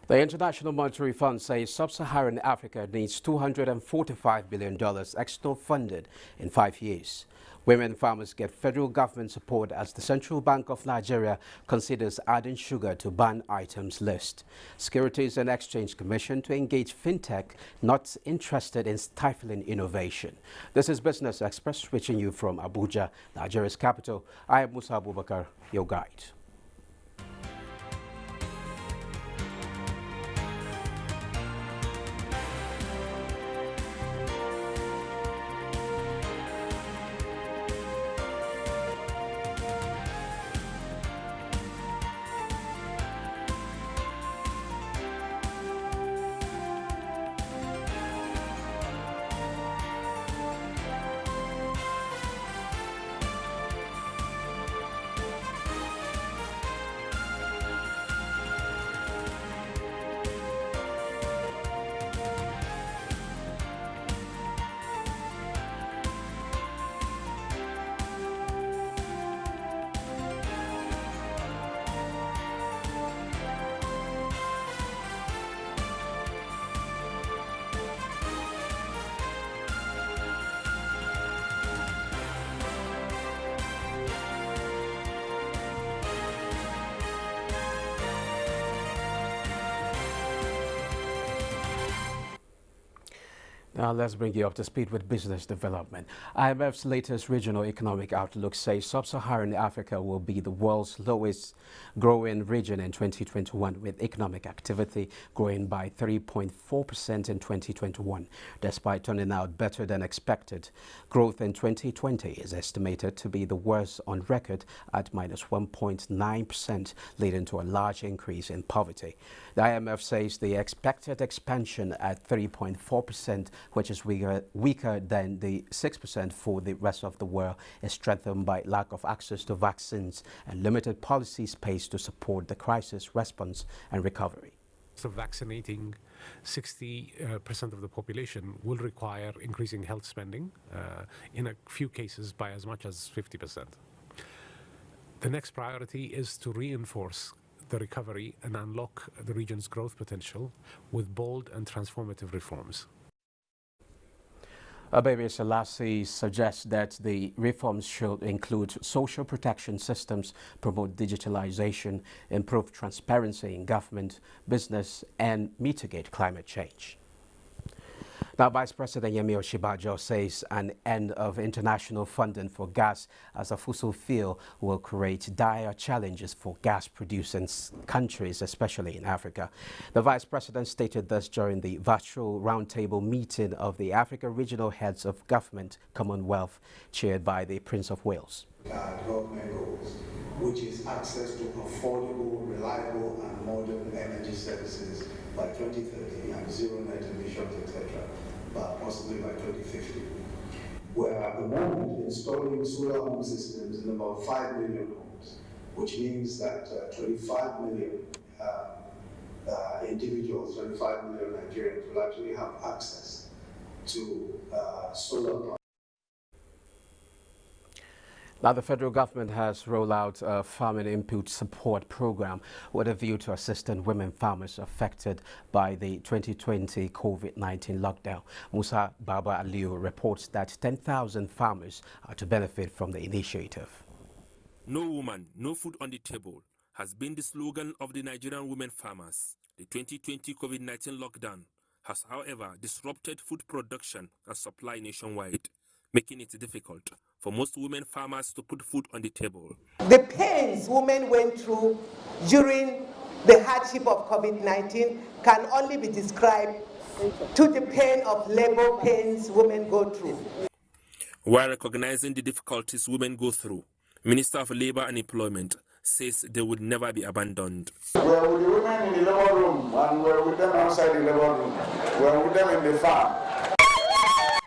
The International Monetary Fund says sub-Saharan Africa needs $245 billion external funded in 5 years. Women farmers get federal government support as the Central Bank of Nigeria considers adding sugar to banned items list. Securities and Exchange Commission to engage fintech not interested in stifling innovation. This is Business Express reaching you from Abuja, Nigeria's capital. I am Musa Abubakar, your guide. Now let's bring you up to speed with business development. IMF's latest regional economic outlook says sub-Saharan Africa will be the world's lowest growing region in 2021, with economic activity growing by 3.4% in 2021. Despite turning out better than expected, growth in 2020 is estimated to be the worst on record at -1.9%, leading to a large increase in poverty. The IMF says the expected expansion at 3.4%, which is weaker than the 6% for the rest of the world, is strengthened by lack of access to vaccines and limited policy space to support the crisis response and recovery. So vaccinating 60% of the population will require increasing health spending, in a few cases by as much as 50%. The next priority is to reinforce the recovery and unlock the region's growth potential with bold and transformative reforms. Baby Selassie suggests that the reforms should include social protection systems, promote digitalization, improve transparency in government, business, and mitigate climate change. Now, Vice President Yemi Osinbajo says an end of international funding for gas as a fossil fuel will create dire challenges for gas-producing countries, especially in Africa. The Vice President stated this during the virtual roundtable meeting of the Africa Regional Heads of Government Commonwealth, chaired by the Prince of Wales. Development goals, which is access to affordable, reliable, and modern energy services by 2030 and zero net emissions, etc., but possibly by 2050. We're at the moment installing solar home systems in about 5 million homes, which means that 25 million individuals, 25 million Nigerians will actually have access to solar power. Now, the federal government has rolled out a farming input support program with a view to assisting women farmers affected by the 2020 COVID-19 lockdown. Musa Baba Aliu reports that 10,000 farmers are to benefit from the initiative. No woman, no food on the table has been the slogan of the Nigerian women farmers. The 2020 COVID-19 lockdown has, however, disrupted food production and supply nationwide, making it difficult for most women farmers to put food on the table. The pains women went through during the hardship of COVID-19 can only be described to the pain of labor pains women go through. While recognizing the difficulties women go through, Minister of Labor and Employment says they would never be abandoned. We're with the women in the labor room and we're with them outside the labor room. We're with them in the farm.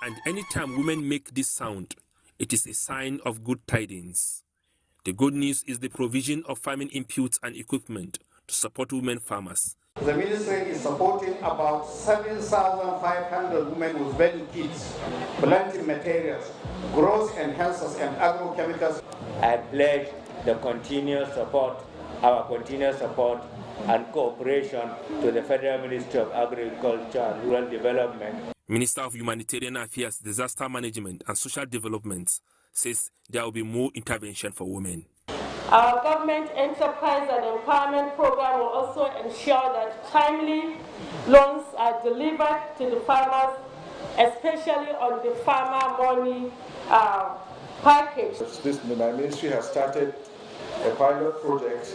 And anytime women make this sound, it is a sign of good tidings. The good news is the provision of farming inputs and equipment to support women farmers. The ministry is supporting about 7,500 women with value kits, planting materials, growth enhancers and agrochemicals. I pledge the continuous support, our continuous support and cooperation to the Federal Ministry of Agriculture and Rural Development. Minister of Humanitarian Affairs, Disaster Management and Social Development says there will be more intervention for women. Our government enterprise and empowerment program will also ensure that timely loans are delivered to the farmers, especially on the farmer money package. My ministry has started a pilot project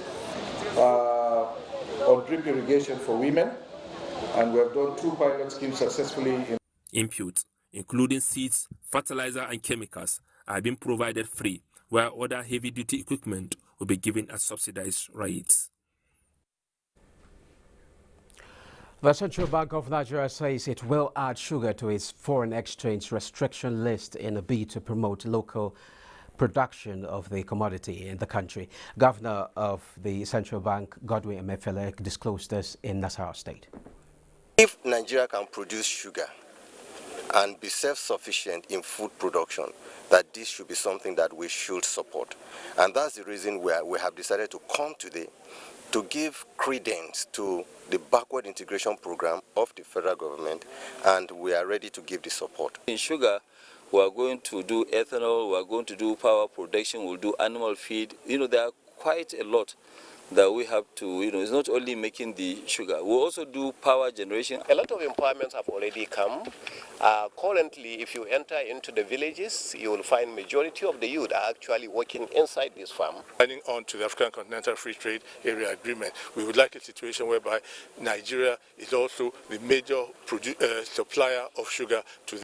on drip irrigation for women, and we have done 2 pilot schemes successfully. Inputs, including seeds, fertilizer and chemicals, are being provided free, while other heavy-duty equipment will be given at subsidized rates. The Central Bank of Nigeria says it will add sugar to its foreign exchange restriction list in a bid to promote local production of the commodity in the country. Governor of the Central Bank, Godwin Emefiele, disclosed this in Nasarawa State. If Nigeria can produce sugar and be self-sufficient in food production, that this should be something that we should support. And that's the reason we have decided to come today to give credence to the backward integration program of the federal government, and we are ready to give the support. In sugar, we are going to do ethanol, we are going to do power production, we'll do animal feed. There are quite a lot that we have to, it's not only making the sugar, we also do power generation. A lot of empowerments have already come. Currently, if you enter into the villages, you will find majority of the youth are actually working inside this farm. Signing on to the African Continental Free Trade Area Agreement, we would like a situation whereby Nigeria is also the major supplier of sugar to the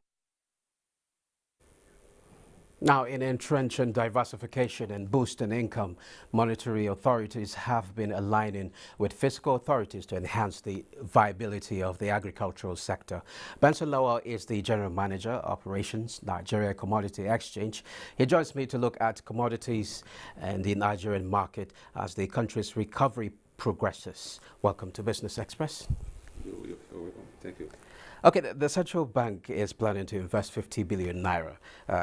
Now, in entrenching diversification and boosting income, monetary authorities have been aligning with fiscal authorities to enhance the viability of the agricultural sector. Benson Lowell is the General Manager, Operations, Nigeria Commodity Exchange. He joins me to look at commodities and the Nigerian market as the country's recovery progresses. Welcome to Business Express. You're welcome. Thank you. Okay, the central bank is planning to invest 50 billion naira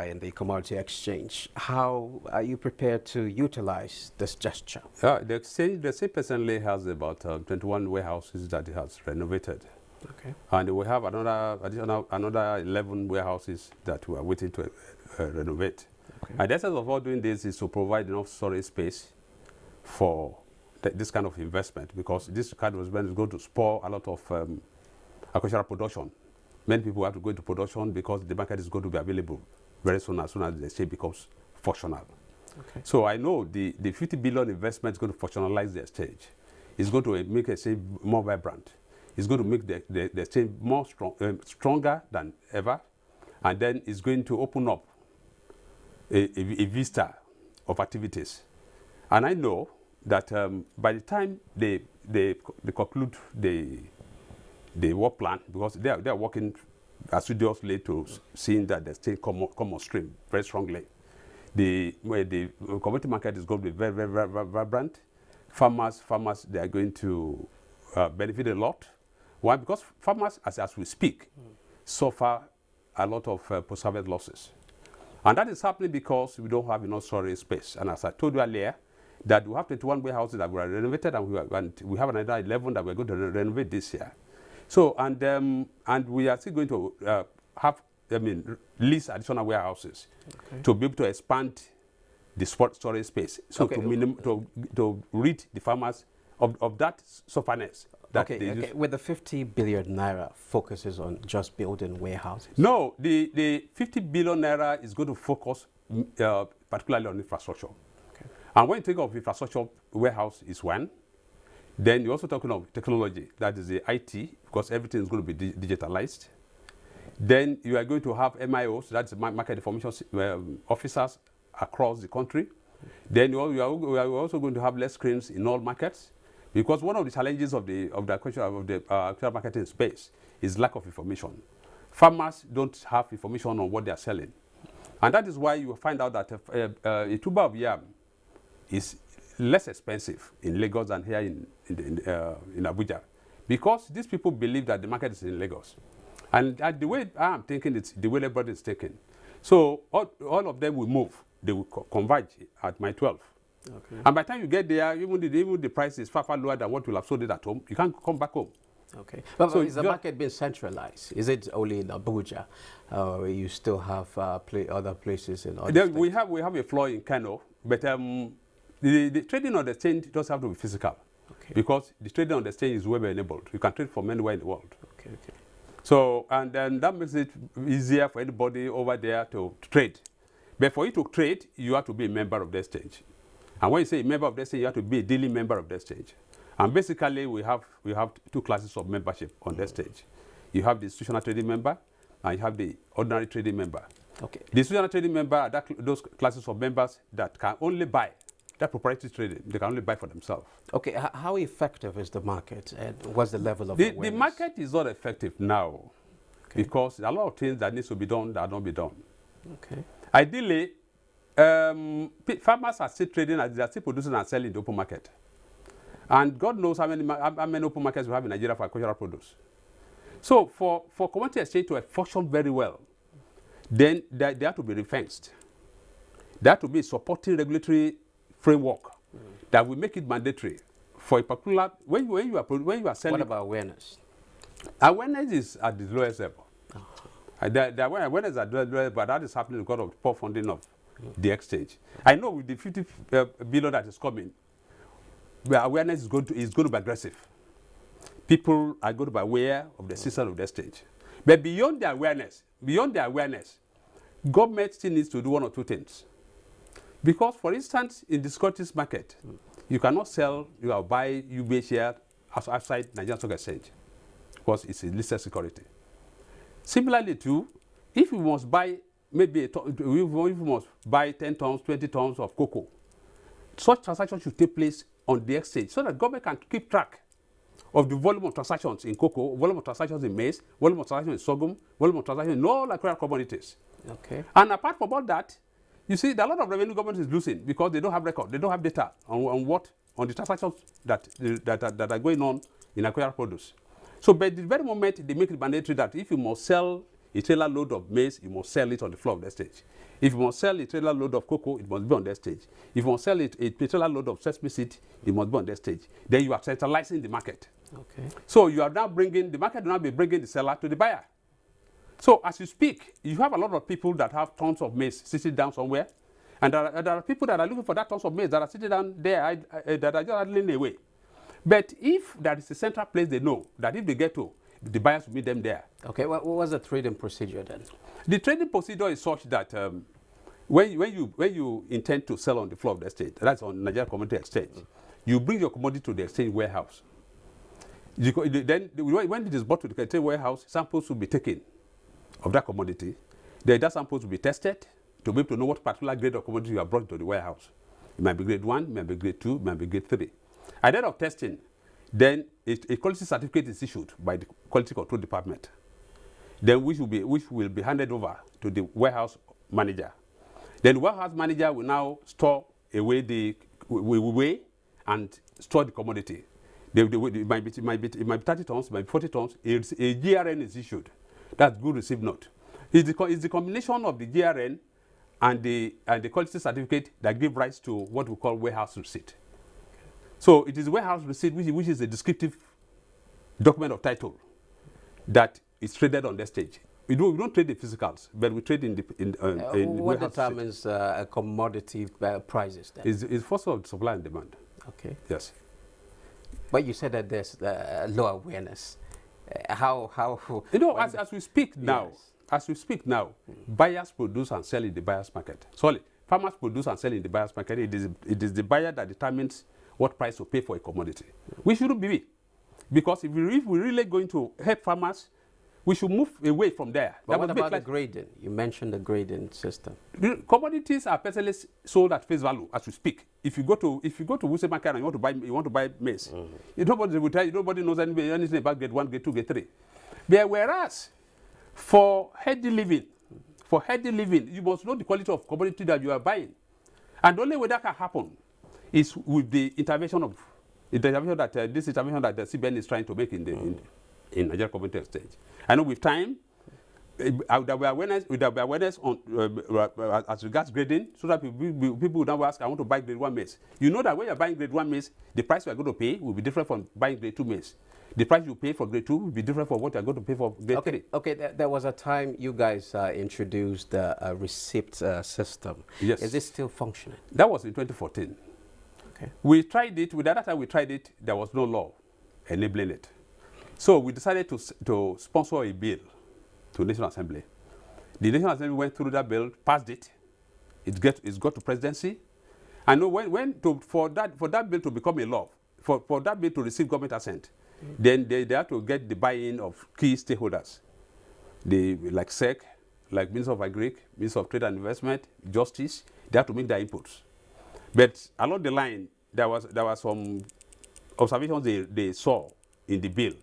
in the commodity exchange. How are you prepared to utilize this gesture? The exchange personally has about 21 warehouses that it has renovated. Okay. And we have another 11 warehouses that we are waiting to renovate. Okay. And the essence of all doing this is to provide enough storage space for this kind of investment, because this kind of investment is going to spur a lot of agricultural production. Many people have to go into production because the market is going to be available very soon, as the exchange becomes functional. Okay. So I know the 50 billion investment is going to functionalize the exchange. It's going to make the exchange more vibrant. It's going to make the exchange more stronger than ever. And then it's going to open up a vista of activities. And I know that by the time they conclude the work plan, because they are working assiduously to seeing that the state come on stream very strongly. The commodity market is going to be very, very, very, very vibrant. Farmers, they are going to benefit a lot. Why? Because farmers, as we speak, suffer a lot of post-harvest losses. And that is happening because we don't have enough storage space. And as I told you earlier, that we have 21 warehouses that were renovated, and we have another 11 that we're going to renovate this year. So, and we are still going to lease additional warehouses to be able to expand the storage space. So to rid the farmers of that sufferness. Okay. With the 50 billion naira focuses on just building warehouses? No, the 50 billion naira is going to focus particularly on infrastructure. Okay. And when you think of infrastructure, warehouse is one. Then you're also talking of technology, that is the IT, because everything is going to be digitalized. Then you are going to have MIOs, that's market information officers across the country. Then you are also going to have less screens in all markets, because one of the challenges of the actual marketing space is lack of information. Farmers don't have information on what they are selling. And that is why you find out that a tuber of yam is less expensive in Lagos than here in Abuja, because these people believe that the market is in Lagos. And the way I'm thinking, it's the way everybody is taking. So all of them will move. They will converge at my 12. Okay. And by the time you get there, even the price is far, far lower than what you have sold it at home. You can't come back home. Okay. But so is the market being centralized? Is it only in Abuja? Or you still have other places in other states? We have a floor in Kano, but the trading on the exchange does have to be physical. Okay. Because the trading on the exchange is web enabled. You can trade from anywhere in the world. Okay, okay. So, and then that makes it easier for anybody over there to trade. But for you to trade, you have to be a member of the exchange. And when you say a member of the exchange, you have to be a daily member of the exchange. And basically, we have two classes of membership on the exchange. You have the institutional trading member, and you have the ordinary trading member. Okay. The institutional trading member are those classes of members that can only buy. That proprietary trading, they can only buy for themselves. Okay, how effective is the market, and what's the level of awareness? The market is not effective now, because there are a lot of things that needs to be done that don't be done. Okay. Ideally, farmers are still trading, they are still producing and selling in the open market. And God knows how many open markets we have in Nigeria for agricultural produce. So for commodity exchange to function very well, then they have to be refenced. There have to be a supporting regulatory framework that will make it mandatory for a particular when you are selling. What about awareness? Awareness is at the lowest level. The awareness is at the lowest level, but that is happening because of poor funding of the exchange. I know with the 50 billion that is coming, where awareness is going to be aggressive. People are going to be aware of the system of the exchange. But beyond the awareness, government still needs to do one or two things. Because, for instance, in the securities market, you cannot sell or buy UBA share outside Nigerian Stock Exchange because it's a listed security. Similarly, too, if you must buy maybe we must buy 10 tons, 20 tons of cocoa, such transactions should take place on the exchange so that government can keep track of the volume of transactions in cocoa, volume of transactions in maize, volume of transactions in sorghum, volume of transactions in all agricultural commodities. Okay. And apart from all that, you see, there are a lot of revenue government is losing because they don't have record, they don't have data on the transactions that are going on in agricultural produce. So, by the very moment they make it mandatory that if you must sell a trailer load of maize, you must sell it on the floor of the exchange. If you must sell a trailer load of cocoa, it must be on the exchange. If you must sell a trailer load of sesame seed, it must be on the exchange. Then you are centralizing the market. Okay. So you are now bringing, the market will now be bringing the seller to the buyer. So as you speak, you have a lot of people that have tons of maize sitting down somewhere. And there are people that are looking for that tons of maize that are sitting down there that are just idling away. But if there is a central place they know that if they get to, the buyers will meet them there. Okay, what was the trading procedure then? The trading procedure is such that when you intend to sell on the floor of the exchange, that's on Nigerian Commodity Exchange, you bring your commodity to the exchange warehouse. Then when it is brought to the exchange warehouse, samples will be taken of that commodity. Then that samples will be tested to be able to know what particular grade of commodity you have brought to the warehouse. It might be grade 1, it might be grade 2, it might be grade 3. At the end of testing, then a quality certificate is issued by the quality control department, then which will be handed over to the warehouse manager. Then the warehouse manager will now store away will weigh and store the commodity. It might be 30 tons, it might be 40 tons. A GRN is issued. That's good received note. It's the combination of the GRN and the quality certificate that give rise to what we call warehouse receipt. So it is warehouse receipt, which is a descriptive document of title that is traded on the stage. We don't trade the physicals, but we trade in what determines commodity prices then? It's first of all supply and demand. Okay. Yes. But you said that there's low awareness. How? You know, as we speak now, buyers produce and sell in the buyer's market. Sorry, farmers produce and sell in the buyer's market. It is the buyer that determines what price to pay for a commodity. We shouldn't be, because if we're really going to help farmers, we should move away from there. But what about the grading? You mentioned the grading system. The commodities are personally sold at face value as we speak. If you go to Wuse market and you want to buy maize, nobody will tell you, nobody knows anything about grade 1, grade 2, grade 3. Whereas for healthy living, you must know the quality of commodity that you are buying. And the only way that can happen is with the intervention that the CBN is trying to make in Nigerian Commodity Exchange. I know with time, There will be awareness on as regards grading, so that people will now ask, I want to buy grade 1 maize. You know that when you're buying grade 1 maize, the price you are going to pay will be different from buying grade 2 maize. The price you pay for grade 2 will be different from what you're going to pay for grade 3. Okay, there was a time you guys introduced a receipt system. Yes. Is it still functioning? That was in 2014. Okay. We tried it. With that time we tried it, there was no law enabling it. So we decided to sponsor a bill to the National Assembly. The National Assembly went through that bill, passed it. It's got to presidency. And for that bill to become a law, for that bill to receive government assent, then they have to get the buy-in of key stakeholders, like SEC, like Minister of Agric, Minister of Trade and Investment, Justice. They have to make their inputs. But along the line, there was some observations they saw in the bill,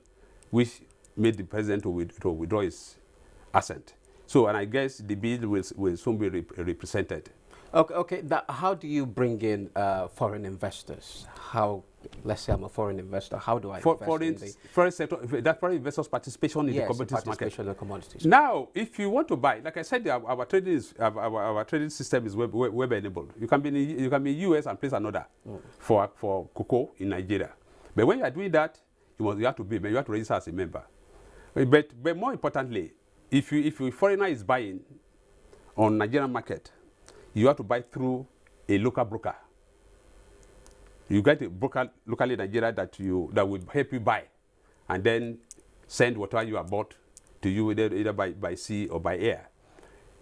which made the president to withdraw his assent. So, and I guess the bill will soon be represented. Okay. How do you bring in foreign investors? Let's say I'm a foreign investor. How do I invest in the foreign sector? That foreign investors' participation in the commodities market. In the commodities. Now, if you want to buy, like I said, our trading system is web enabled. You can be in US and place an order for cocoa in Nigeria. But when you are doing that, you have to register as a member. But more importantly, if a foreigner is buying on Nigerian market, you have to buy through a local broker. You get a broker locally in Nigeria that will help you buy, and then send whatever you have bought to you either by sea or by air.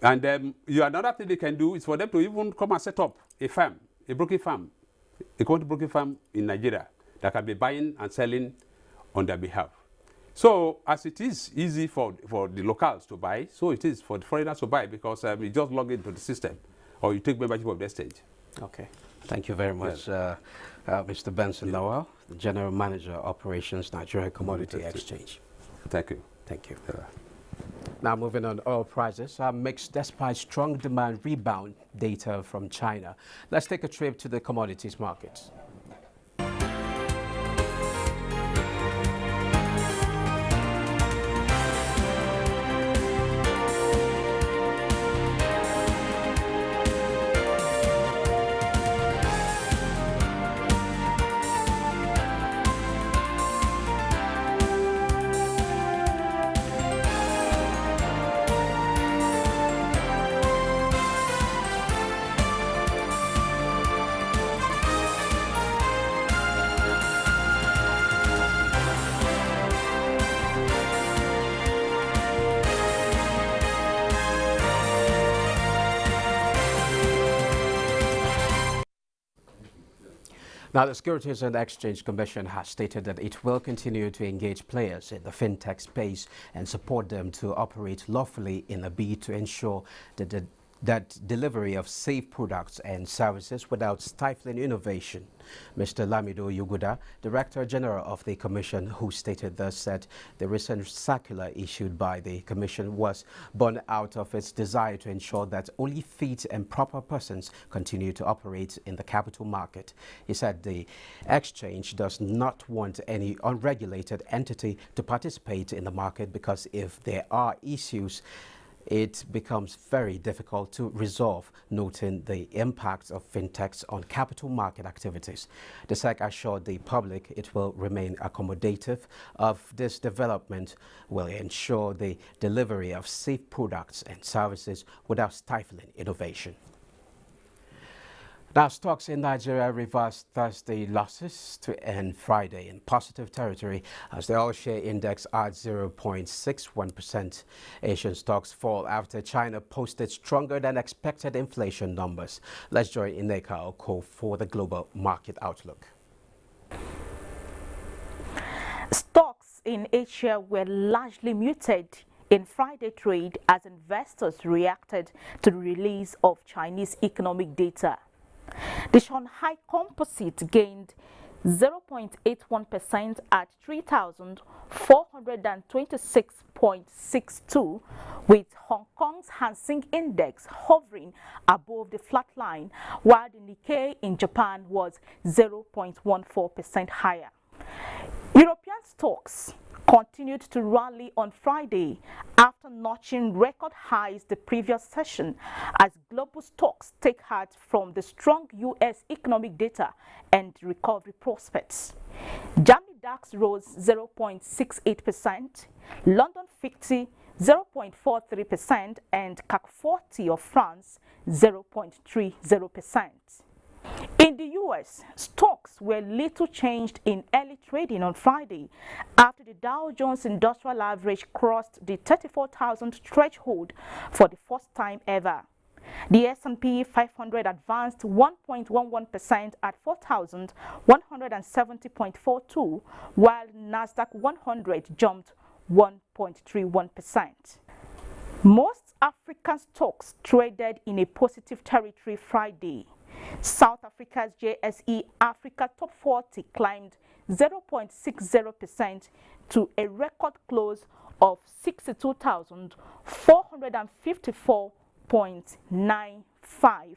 And another thing they can do is for them to even come and set up a farm, a broking farm, a commodity broking farm in Nigeria that can be buying and selling on their behalf. So as it is easy for the locals to buy, so it is for the foreigners to buy, because you just log into the system or you take membership of the exchange. Okay. Thank you very much, Mr. Benson Noel, the General Manager, Operations, Nigerian Commodity Exchange. Thank you. Thank you. Now moving on, oil prices are mixed despite strong demand rebound data from China. Let's take a trip to the commodities markets. Now, the Securities and Exchange Commission has stated that it will continue to engage players in the fintech space and support them to operate lawfully in a bid to ensure that delivery of safe products and services without stifling innovation. Mr. Lamido Yuguda, Director General of the Commission, who stated this, said the recent circular issued by the Commission was born out of its desire to ensure that only fit and proper persons continue to operate in the capital market. He said the exchange does not want any unregulated entity to participate in the market, because if there are issues, it becomes very difficult to resolve, noting the impact of fintechs on capital market activities. The SEC assured the public it will remain accommodative of this development, will ensure the delivery of safe products and services without stifling innovation. Now, stocks in Nigeria reversed Thursday losses to end Friday in positive territory as the oil share index adds 0.61%. Asian stocks fall after China posted stronger than expected inflation numbers. Let's join Ineka Oko for the global market outlook. Stocks in Asia were largely muted in Friday trade as investors reacted to the release of Chinese economic data. The Shanghai Composite gained 0.81% at 3,426.62, with Hong Kong's Hang Seng Index hovering above the flat line, while the Nikkei in Japan was 0.14% higher. European stocks continued to rally on Friday after notching record highs the previous session as global stocks take heart from the strong U.S. economic data and recovery prospects. Germany DAX rose 0.68%, London 50 0.43% and CAC 40 of France 0.30%. In the U.S., stocks were little changed in early trading on Friday after the Dow Jones Industrial Average crossed the 34,000 threshold for the first time ever. The S&P 500 advanced 1.11% at 4,170.42, while Nasdaq 100 jumped 1.31%. Most African stocks traded in a positive territory Friday. South Africa's JSE Africa Top 40 climbed 0.60% to a record close of 62,454.95.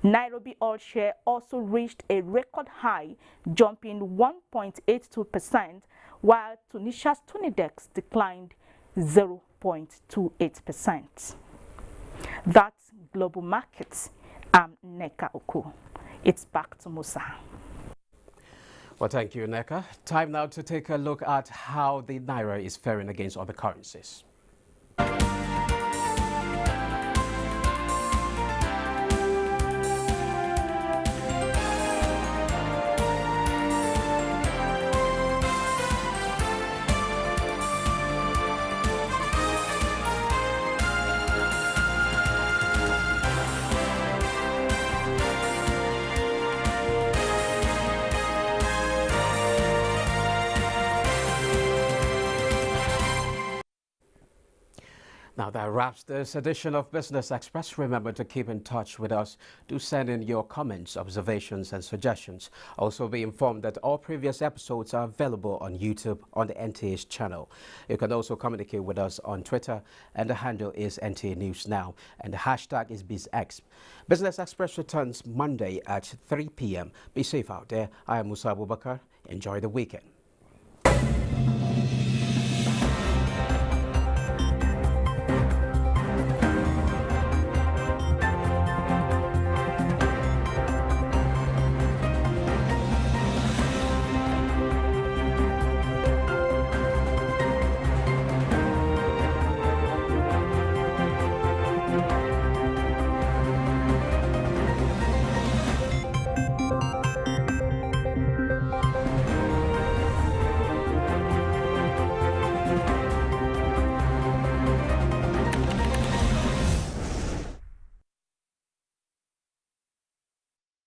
Nairobi oil share also reached a record high, jumping 1.82%, while Tunisia's Tunidex declined 0.28%. That's global markets. I'm Neka Oku. It's back to Musa. Well, thank you, Neka. Time now to take a look at how the Naira is faring against other currencies. Now that wraps this edition of Business Express. Remember to keep in touch with us. Do send in your comments, observations and suggestions. Also be informed that all previous episodes are available on YouTube on the NTA's channel. You can also communicate with us on Twitter, and the handle is NTA News Now and the hashtag is BizX. Business Express returns Monday at 3 p.m. Be safe out there. I am Musa Abubakar. Enjoy the weekend.